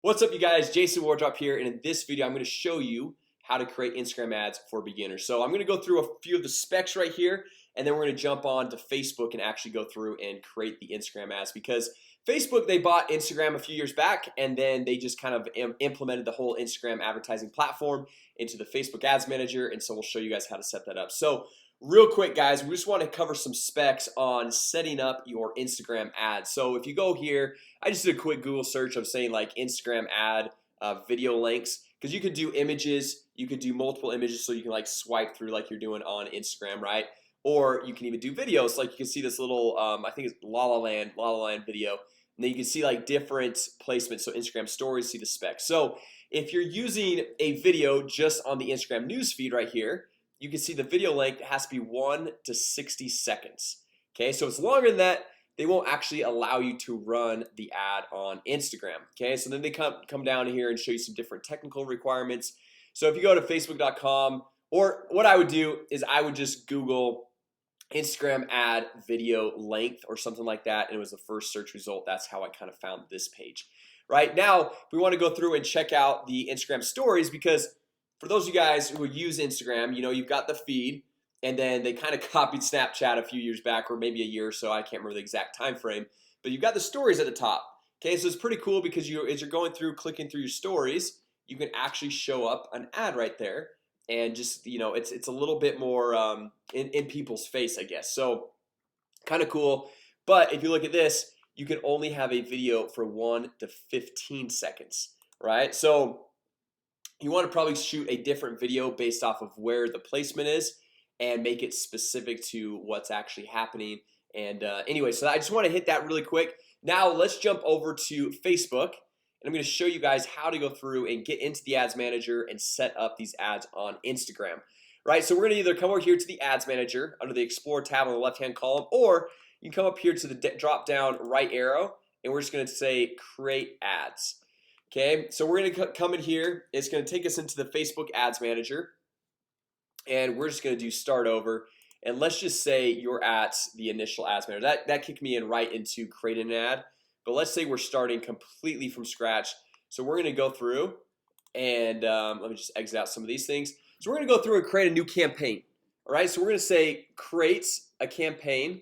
What's up, you guys? Jason Wardrop here, and in this video I'm going to show you how to create Instagram ads for beginners. So I'm going to go through a few of the specs right here, and then we're going to jump on to Facebook and actually go through and create the Instagram ads, because Facebook, they bought Instagram a few years back, and then they just kind of implemented the whole Instagram advertising platform into the Facebook Ads Manager. And so we'll show you guys how to set that up. So real quick, guys, we just want to cover some specs on setting up your Instagram ads. So if you go here, I just did a quick Google search of saying like Instagram ad video links, because you could do images, you could do multiple images, so you can like swipe through like you're doing on Instagram, right? Or you can even do videos, like you can see this little I think it's La La Land video, and then you can see like different placements. So Instagram stories, see the specs. So if you're using a video just on the Instagram news feed right here, you can see the video length has to be 1 to 60 seconds. Okay, so it's longer than that, they won't actually allow you to run the ad on Instagram. Okay, so then they come down here and show you some different technical requirements. So if you go to facebook.com, or what I would do is I would just Google Instagram ad video length or something like that, and it was the first search result. That's how I kind of found this page. Right now we want to go through and check out the Instagram stories, because for those of you guys who use Instagram, you know, you've got the feed, and then they kind of copied Snapchat a few years back, or maybe a year or so, I can't remember the exact time frame, but you've got the stories at the top. Okay, so it's pretty cool because as you're going through, clicking through your stories, you can actually show up an ad right there, and just, you know, it's a little bit more in people's face, I guess. So kind of cool. But if you look at this, you can only have a video for 1 to 15 seconds, right? So you want to probably shoot a different video based off of where the placement is, and make it specific to what's actually happening. And anyway, so I just want to hit that really quick. Now let's jump over to Facebook, and I'm going to show you guys how to go through and get into the Ads Manager and set up these ads on Instagram. Right, so we're going to either come over here to the Ads Manager under the Explore tab on the left-hand column, or you can come up here to the drop-down right arrow, and we're just going to say Create Ads. Okay, so we're going to come in here. It's going to take us into the Facebook Ads Manager, and we're just going to do Start Over. And let's just say you're at the initial Ads Manager. That kicked me in right into creating an ad. But let's say we're starting completely from scratch. So we're going to go through and let me just exit out some of these things. So we're going to go through and create a new campaign. All right, so we're going to say create a campaign,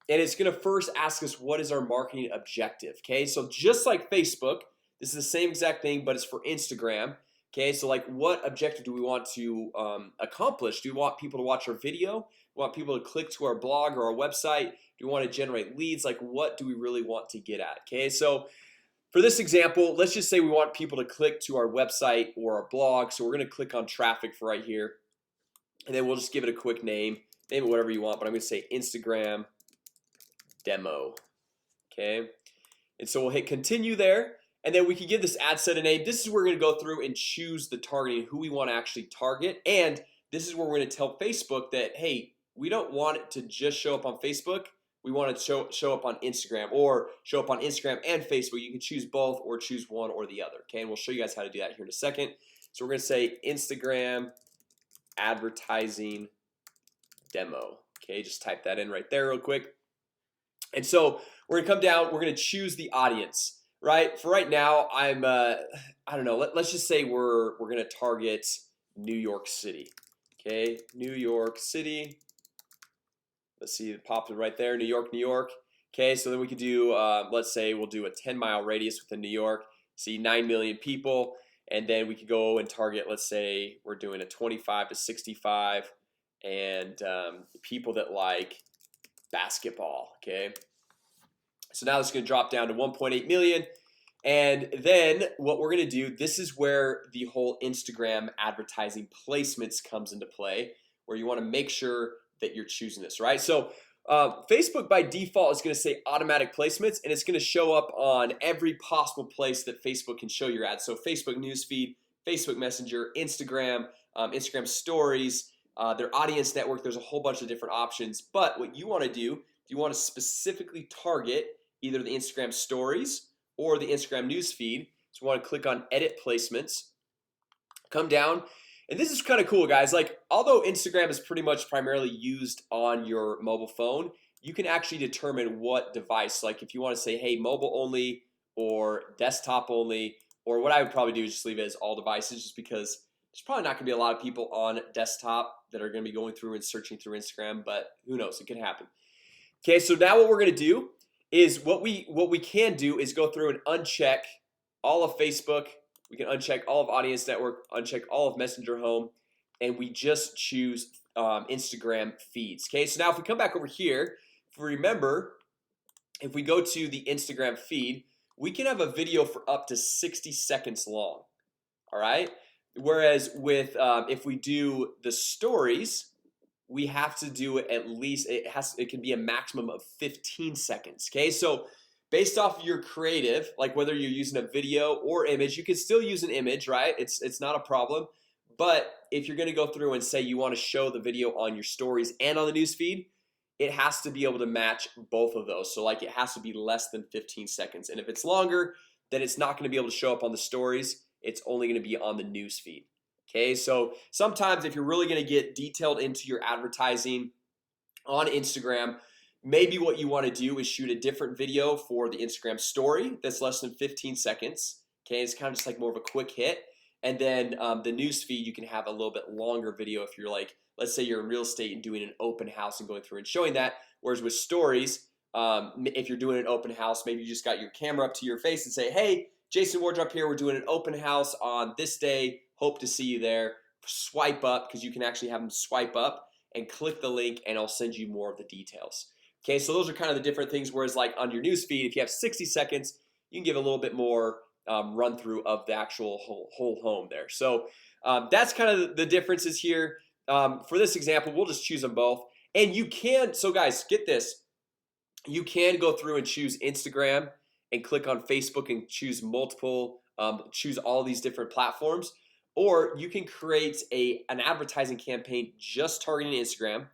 and it's going to first ask us what is our marketing objective. Okay, so just like Facebook, this is the same exact thing, but it's for Instagram. Okay, so like, what objective do we want to accomplish? Do we want people to watch our video? Do we want people to click to our blog or our website? Do we want to generate leads? Like, what do we really want to get at? Okay, so for this example, let's just say we want people to click to our website or our blog. So we're going to click on traffic for right here, and then we'll just give it a quick name it whatever you want, but I'm going to say Instagram demo. Okay, and so we'll hit continue there, and then we can give this ad set a name. This is where we're going to go through and choose the targeting, who we want to actually target. And this is where we're going to tell Facebook that, hey, we don't want it to just show up on Facebook. We want it to show up on Instagram, or show up on Instagram and Facebook. You can choose both, or choose one or the other. Okay, and we'll show you guys how to do that here in a second. So we're going to say Instagram advertising demo. Okay, just type that in right there real quick. And so we're gonna come down, we're gonna choose the audience. Right, for right now, I don't know, let's just say we're gonna target New York City. Okay, New York City. Let's see, it popped right there, New York, New York. Okay, so then we could do let's say we'll do a 10-mile radius within New York. See 9 million people, and then we could go and target, let's say we're doing a 25 to 65, and people that like basketball. Okay, so now it's going to drop down to 1.8 million. And then what we're going to do, this is where the whole Instagram advertising placements comes into play, where you want to make sure that you're choosing this, right? So Facebook by default is going to say automatic placements, and it's going to show up on every possible place that Facebook can show your ads. So Facebook newsfeed, Facebook Messenger, Instagram, Instagram stories, their audience network. There's a whole bunch of different options. But what you want to do, you want to specifically target either the Instagram stories or the Instagram newsfeed. So you want to click on edit placements, come down. And this is kind of cool, guys. Like, although Instagram is pretty much primarily used on your mobile phone, you can actually determine what device. Like if you want to say, hey, mobile only or desktop only, or what I would probably do is just leave it as all devices, just because there's probably not gonna be a lot of people on desktop that are gonna be going through and searching through Instagram, but who knows, it could happen. Okay, so now what we're gonna do is what we can do is go through and uncheck all of Facebook. We can uncheck all of Audience Network, uncheck all of Messenger Home, and we just choose Instagram feeds. Okay, so now if we come back over here, if we remember, if we go to the Instagram feed, we can have a video for up to 60 seconds long. All right, whereas with if we do the stories, we have to do it at least, it can be a maximum of 15 seconds. Okay, so based off your creative, like whether you're using a video or image, you can still use an image, right? It's not a problem. But if you're gonna go through and say you want to show the video on your stories and on the news feed, it has to be able to match both of those. So like it has to be less than 15 seconds, and if it's longer, then it's not going to be able to show up on the stories. It's only going to be on the news feed. Okay, so sometimes if you're really going to get detailed into your advertising on Instagram, maybe what you want to do is shoot a different video for the Instagram story that's less than 15 seconds. Okay, it's kind of just like more of a quick hit. And then the news feed, you can have a little bit longer video if you're like, let's say you're in real estate and doing an open house and going through and showing that. Whereas with stories, if you're doing an open house, maybe you just got your camera up to your face and say, hey, Jason Wardrop here, we're doing an open house on this day, hope to see you there. Swipe up, because you can actually have them swipe up and click the link, and I'll send you more of the details. Okay, so those are kind of the different things. Whereas like on your news feed, if you have 60 seconds, you can give a little bit more run through of the actual whole home there. So that's kind of the differences here. For this example, we'll just choose them both. And you can, so guys, get this, you can go through and choose Instagram and click on Facebook and choose multiple, choose all these different platforms. Or you can create an advertising campaign just targeting Instagram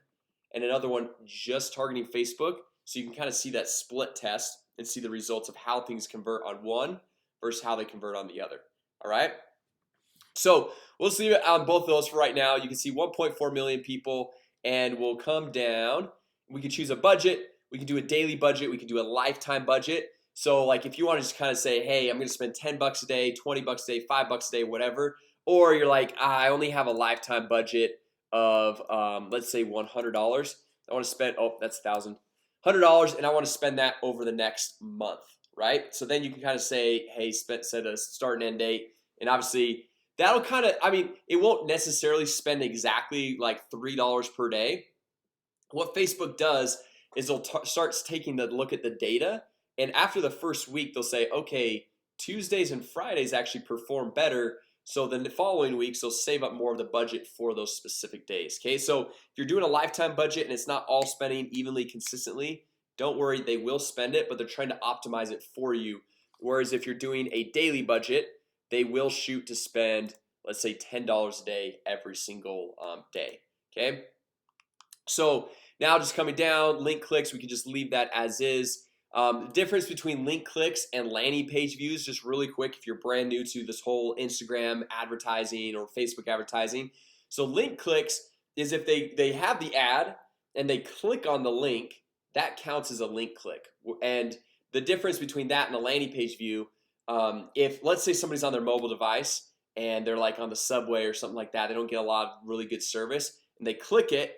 and another one just targeting Facebook. So you can kind of see that split test and see the results of how things convert on one versus how they convert on the other. All right, so we'll see it on both of those for right now. You can see 1.4 million people, and we'll come down. We can choose a budget. We can do a daily budget. We can do a lifetime budget. So like if you want to just kind of say, hey, I'm gonna spend 10 bucks a day, 20 bucks a day, 5 bucks a day, whatever. Or you're like, I only have a lifetime budget of let's say $100. I want to spend, oh, that's $1,000, $100, and I want to spend that over the next month, right? So then you can kind of say, hey, set a start and end date, and obviously that'll kind of, I mean, it won't necessarily spend exactly like $3 per day. What Facebook does is they'll starts taking the look at the data, and after the first week they'll say, okay, Tuesdays and Fridays actually perform better. So then the following weeks they'll save up more of the budget for those specific days. Okay, so if you're doing a lifetime budget and it's not all spending evenly consistently, don't worry, they will spend it, but they're trying to optimize it for you. Whereas if you're doing a daily budget, they will shoot to spend, let's say $10 a day every single day. Okay, so now just coming down, link clicks, we can just leave that as is. The difference between link clicks and landing page views, just really quick if you're brand new to this whole Instagram advertising or Facebook advertising. So link clicks is if they have the ad and they click on the link, that counts as a link click. And the difference between that and a landing page view, if let's say somebody's on their mobile device and they're like on the subway or something like that, they don't get a lot of really good service, and they click it,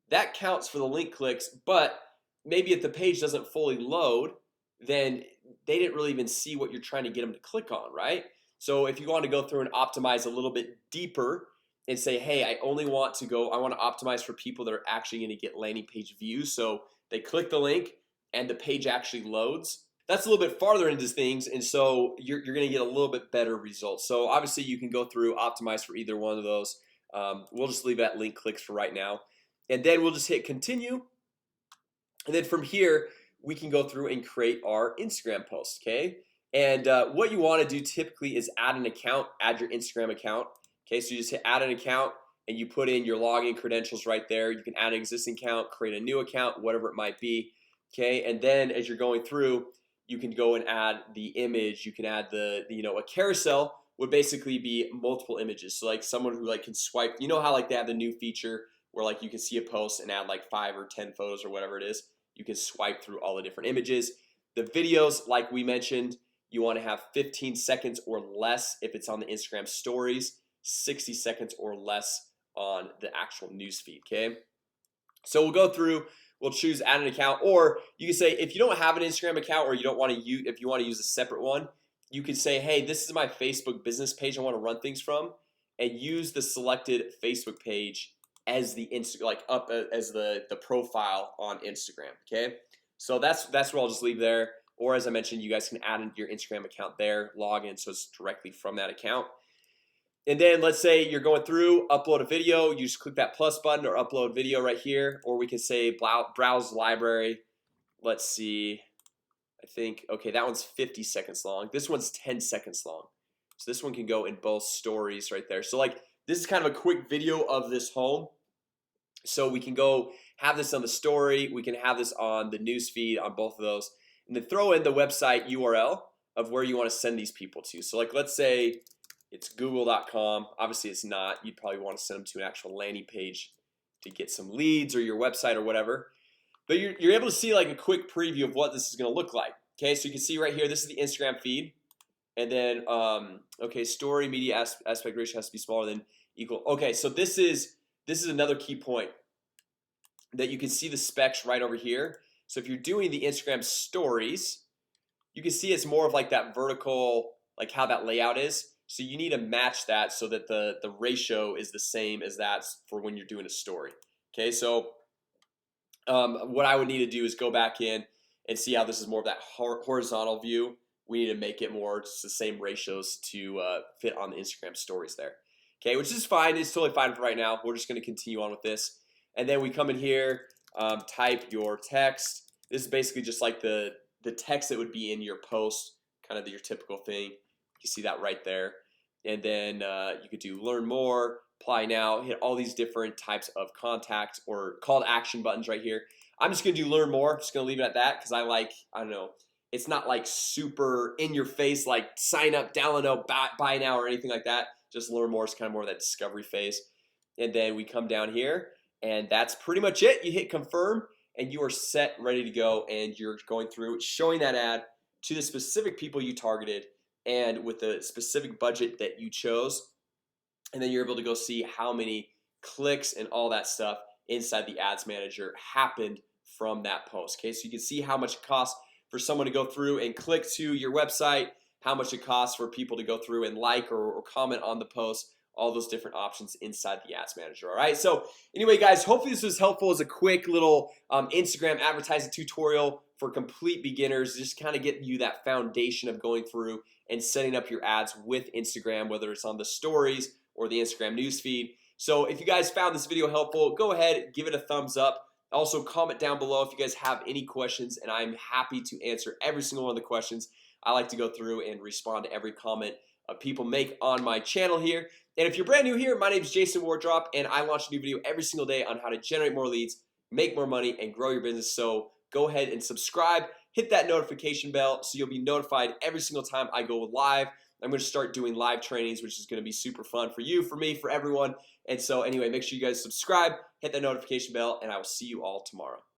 that counts for the link clicks. But maybe if the page doesn't fully load, then they didn't really even see what you're trying to get them to click on, right? So if you want to go through and optimize a little bit deeper and say, hey, I want to optimize for people that are actually going to get landing page views, so they click the link and the page actually loads, that's a little bit farther into things, and so you're going to get a little bit better results. So obviously you can go through, optimize for either one of those. We'll just leave that link clicks for right now, and then we'll just hit continue. And then from here we can go through and create our Instagram post. Okay, and what you want to do typically is add an account, add your Instagram account. Okay, so you just hit add an account and you put in your login credentials right there. You can add an existing account, create a new account, whatever it might be. Okay, and then as you're going through, you can go and add the image. You can add the a carousel would basically be multiple images. So like someone who like can swipe, you know how like they have the new feature where like you can see a post and add like 5 or 10 photos or whatever it is. You can swipe through all the different images. The videos, like we mentioned, You want to have 15 seconds or less if it's on the Instagram stories, 60 seconds or less on the actual newsfeed. Okay, so we'll go through, we'll choose add an account, or you can say if you don't have an Instagram account, or you don't want to use, if you want to use a separate one, you can say, hey, this is my Facebook business page I want to run things from, and use the selected Facebook page as the as the profile on Instagram. Okay, so that's what I'll just leave there. Or as I mentioned, you guys can add into your Instagram account there, log in, so it's directly from that account. And then let's say you're going through, upload a video, you just click that plus button or upload video right here. Or we can say browse library. Let's see, I think, okay, that one's 50 seconds long. This one's 10 seconds long. So this one can go in both stories right there. So like this is kind of a quick video of this home. So we can go have this on the story, we can have this on the news feed on both of those, and then throw in the website URL of where you want to send these people to. So like let's say it's google.com. Obviously it's not. You'd probably want to send them to an actual landing page to get some leads, or your website or whatever. But you're able to see like a quick preview of what this is going to look like. Okay, so you can see right here, this is the Instagram feed. And then okay, story media aspect ratio has to be smaller than equal. Okay, so this is another key point that you can see the specs right over here. So if you're doing the Instagram stories, you can see it's more of like that vertical, like how that layout is. So you need to match that so that the ratio is the same as that for when you're doing a story. Okay, so what I would need to do is go back in and see how this is more of that horizontal view. We need to make it more just the same ratios to fit on the Instagram stories there. Okay, which is fine. It's totally fine for right now. We're just going to continue on with this. And then we come in here, type your text. This is basically just like the text that would be in your post, kind of your typical thing. You see that right there. And then you could do learn more, apply now, hit all these different types of contacts or call to action buttons right here. I'm just gonna do learn more. Just gonna leave it at that because I don't know, it's not like super in your face like sign up, download now, buy now or anything like that. Just learn more is kind of more of that discovery phase. And then we come down here and that's pretty much it. You hit confirm and you are set, ready to go, and you're going through showing that ad to the specific people you targeted and with the specific budget that you chose. And then you're able to go see how many clicks and all that stuff inside the ads manager happened from that post. Okay, so you can see how much it costs for someone to go through and click to your website, how much it costs for people to go through and like or comment on the post, all those different options inside the ads manager. All right, so anyway guys, hopefully this was helpful as a quick little Instagram advertising tutorial for complete beginners, just kind of getting you that foundation of going through and setting up your ads with Instagram, whether it's on the stories or the Instagram newsfeed. So if you guys found this video helpful, go ahead, give it a thumbs up. Also comment down below if you guys have any questions, and I'm happy to answer every single one of the questions. I like to go through and respond to every comment people make on my channel here. And if you're brand new here, my name is Jason Wardrop, and I launch a new video every single day on how to generate more leads, make more money, and grow your business. So go ahead and subscribe, hit that notification bell so you'll be notified every single time I go live. I'm going to start doing live trainings, which is going to be super fun for you, for me, for everyone. And so anyway, make sure you guys subscribe, hit that notification bell, and I will see you all tomorrow.